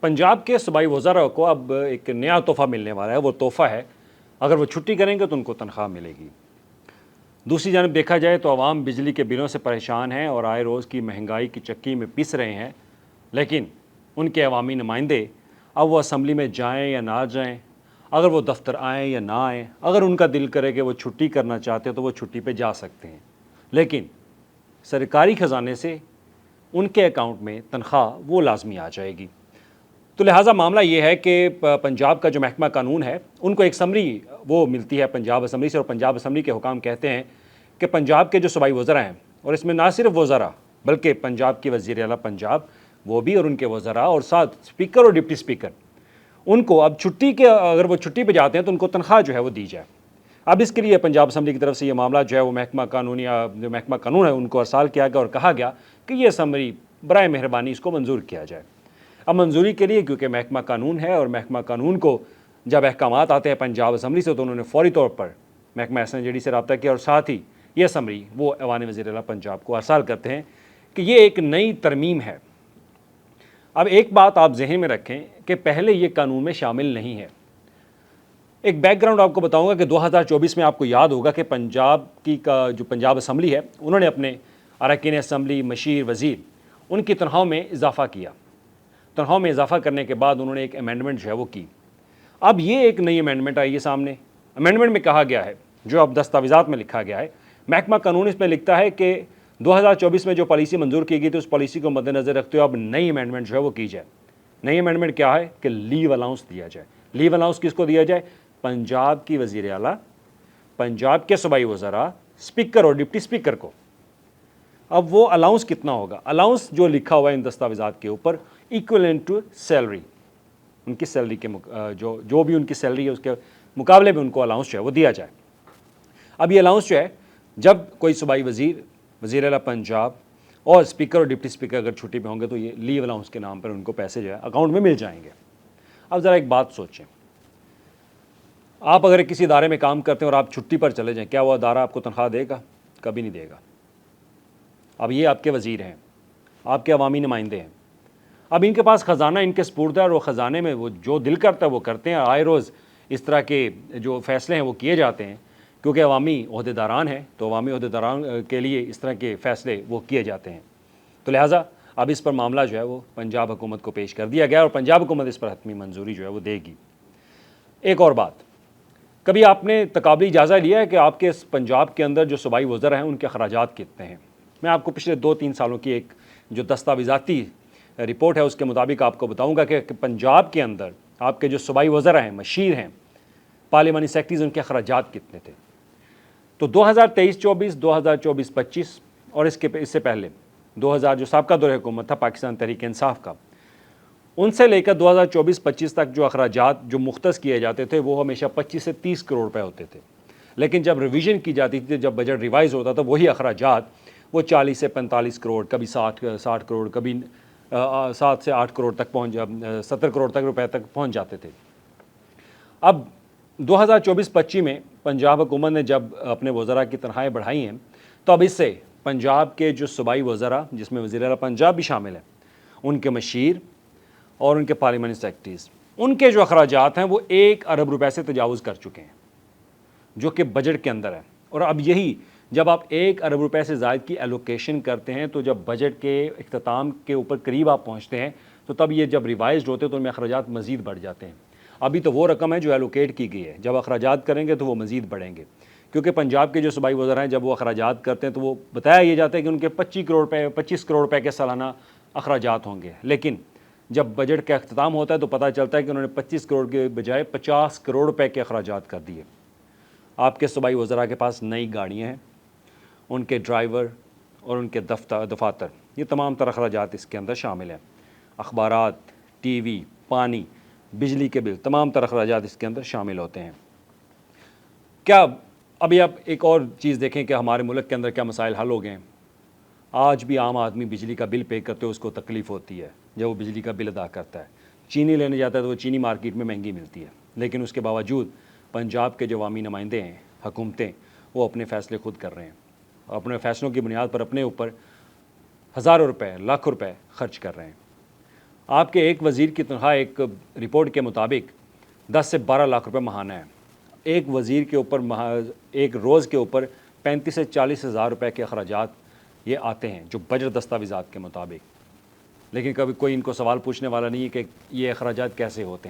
पंजाब के सूबाई वज़रा को अब एक नया तोहफ़ा मिलने वाला है। वो तोहफ़ा है, अगर वो छुट्टी करेंगे तो उनको तनख्वाह मिलेगी। दूसरी जानब देखा जाए तो आवाम बिजली के बिलों से परेशान हैं और आए रोज़ की महंगाई की चक्की में पिस रहे हैं, लेकिन उनके अवामी नुमाइंदे अब वो असम्बली में जाएँ या ना जाएँ, अगर वो दफ्तर आएँ या ना आएँ, अगर उनका दिल करे कि वो छुट्टी करना चाहते हैं तो वो छुट्टी पे जा सकते हैं, लेकिन सरकारी ख़जाने से उनके अकाउंट में तनख्वाह वो लाजमी आ जाएगी। तो लिहाजा मामला ये है कि पंजाब का जो महकमा कानून है, उनको एक समरी वो मिलती है पंजाब असम्बली से, और पंजाब असम्बली के हुकाम कहते हैं कि पंजाब के जो सूबाई वज़रा हैं, और इसमें ना सिर्फ वज़रा बल्कि पंजाब के वज़ीर आला पंजाब वो भी और उनके वज़रा और साथ स्पीकर और डिप्टी स्पीकर, उनको अब छुट्टी के अगर वो छुट्टी पर जाते हैं तो उनको तनख्वाह जो है वो दी जाए। अब इसके लिए पंजाब असम्बली की तरफ से ये मामला जो है वो महकमा कानून या जो महकमा कानून है उनको अरसाल किया गया और कहा गया कि ये समरी बराए मेहरबानी इसको मंजूर किया जाए। अब मंजूरी के लिए क्योंकि महकमा कानून है और महकमा कानून को जब अहकामात आते हैं पंजाब असम्बली से तो उन्होंने फौरी तौर पर महकमा SNJD से रब्ता किया और साथ ही ये समरी वो ऐवान वज़ीर आला पंजाब को अरसाल करते हैं कि ये एक नई तरमीम है। अब एक बात आप जहन में रखें कि पहले ये कानून में शामिल नहीं है। एक बैकग्राउंड आपको बताऊंगा कि 2024 में आपको याद होगा कि पंजाब की जो पंजाब असम्बली है उन्होंने अपने अरकान असम्बली, मशीर, वज़ीर, उनकी तनख्वाह में इजाफ़ा किया। तनख्वाह में इजाफ़ा करने के बाद उन्होंने एक अमेंडमेंट जो है वो की। अब ये एक नई अमेंडमेंट आई है सामने। अमेंडमेंट में कहा गया है, जो अब दस्तावेज़ात में लिखा गया है, महकमा कानून इसमें लिखता है कि 2024 में जो पॉलिसी मंजूर की गई थी उस पॉलिसी को मद्देनज़र रखते हुए अब नई अमेंडमेंट जो है वो की जाए। नई अमेंडमेंट क्या है कि लीव अलाउंस दिया जाए। लीव अलाउंस किसको दिया जाए? पंजाब की वज़ीर आला, पंजाब के सूबाई वज़रा, स्पीकर और डिप्टी स्पीकर को। अब वो अलाउंस कितना होगा? अलाउंस जो लिखा हुआ है इन दस्तावेज़ात के ऊपर, इक्विवेलेंट टू सैलरी, उनकी सैलरी के जो भी उनकी सैलरी है उसके मुकाबले में उनको अलाउंस जो है वो दिया जाए। अब ये अलाउंस जो है, जब कोई सूबाई वज़ीर, वज़ीर आला पंजाब और स्पीकर और डिप्टी स्पीकर अगर छुट्टी पे होंगे तो ये लीव अलाउंस के नाम पर उनको पैसे जो है अकाउंट में मिल जाएंगे। अब ज़रा एक बात सोचें, आप अगर किसी इदारे में काम करते हैं और आप छुट्टी पर चले जाएं, क्या वो अदारा आपको तनख्वाह देगा? कभी नहीं देगा। अब ये आपके वज़ीर हैं, आपके अवामी नुमाइंदे हैं, अब इनके पास ख़जाना इनके सपुर्द है और वो ख़जाने में वो जो दिल करता है वो करते हैं। आए रोज़ इस तरह के जो फ़ैसले हैं वो किए जाते हैं, क्योंकि अवामी ओहदेदारान हैं तो अवामी ओहदेदारान के लिए इस तरह के फ़ैसले वो किए जाते हैं। तो लिहाजा अब इस पर मामला जो है वो पंजाब हुकूमत को पेश कर दिया गया और पंजाब हुकूमत इस पर हतमी मंजूरी जो है वो देगी। एक और बात, कभी आपने तकाबली जायज़ा लिया है कि आपके पंजाब के अंदर जो सूबाई वज़रा हैं उनके अखराजात कितने हैं? मैं आपको पिछले 2-3 सालों की एक जो दस्तावेज़ाती रिपोर्ट है उसके मुताबिक आपको बताऊंगा कि पंजाब के अंदर आपके जो सूबाई वज़रा हैं, मशीर हैं, पार्लिमानी सेक्रेटरीज़, उनके अखराजात कितने थे। तो 2023-24, 2024-25 और इससे पहले 2000 जो साबका दौर हुकूमत था पाकिस्तान तहरीक इंसाफ का, उनसे लेकर 2024-25 तक जो अखराजात जो मुख्तस किए जाते थे वो हमेशा 25 से 30 करोड़ रुपए होते थे। लेकिन जब रिवीजन की जाती थी, जब बजट रिवाइज़ होता था, वही अखराजात वो 40 से 45 करोड़, कभी 60 करोड़, कभी 7 से 8 करोड़ तक 70 करोड़ तक रुपए तक पहुंच जाते थे। अब 2024-25 में पंजाब हुकूमत ने जब अपने वज़रा की तनख्वाहें बढ़ाई हैं, तो अब इससे पंजाब के जो सूबाई वज़रा, जिसमें वज़ीर आला पंजाब भी शामिल हैं, उनके मशीर और उनके पार्लिमानी सेक्रेटरीज़, उनके जो अखराजात हैं वो 1 अरब रुपए से तजावुज़ कर चुके हैं, जो कि बजट के अंदर है। और अब यही जब आप 1 अरब रुपए से ज़ायद की एलोकेशन करते हैं, तो जब बजट के इख्तिताम के ऊपर करीब आप पहुँचते हैं, तो तब ये जब रिवाइज़ होते हैं तो उनमें अखराजात मज़ीद बढ़ जाते हैं। अभी तो वो रकम है जो एलोकेट की गई है, जब अखराजात करेंगे तो वो मज़ीद बढ़ेंगे, क्योंकि पंजाब के जो सूबाई वज़रा हैं जब वो अखराजात करते हैं तो वो बताया ये जाता है कि उनके 25 करोड़ रुपए के सालाना अखराजात होंगे। लेकिन जब बजट का अख्तिताम होता है तो पता चलता है कि उन्होंने 25 करोड़ के बजाय 50 करोड़ रुपए के अखराजात कर दिए। आपके सूबाई वज़रा के पास नई गाड़ियाँ हैं, उनके ड्राइवर और उनके दफातर, ये तमाम तरह अखराजात इसके अंदर शामिल हैं। अखबारात, TV, पानी, बिजली के बिल, तमाम तरह अखराजात इसके अंदर शामिल होते हैं। क्या अभी आप एक और चीज़ देखें कि हमारे मुल्क के अंदर क्या मसाइल हल हो गए हैं। आज भी आम आदमी बिजली का बिल पे करते हो उसको तकलीफ़ होती है जब वो बिजली का बिल अदा करता है। चीनी लेने जाता है तो वो चीनी मार्केट में महंगी मिलती है, लेकिन उसके बावजूद पंजाब के जो अवामी नुमाइंदे हैं, हुकूमतें, वो अपने फ़ैसले खुद कर रहे हैं, अपने फ़ैसलों की बुनियाद पर अपने ऊपर हज़ारों रुपए, लाखों रुपए खर्च कर रहे हैं। آپ کے ایک وزیر کی تنخواہ ایک رپورٹ کے مطابق 10 سے 12 لاکھ روپے ماہانہ ہے. ایک وزیر کے اوپر ایک روز کے اوپر 35 سے 40 ہزار روپے کے اخراجات یہ آتے ہیں جو بجٹ دستاویزات کے مطابق. لیکن کبھی کوئی ان کو سوال پوچھنے والا نہیں ہے کہ یہ اخراجات کیسے ہوتے ہیں.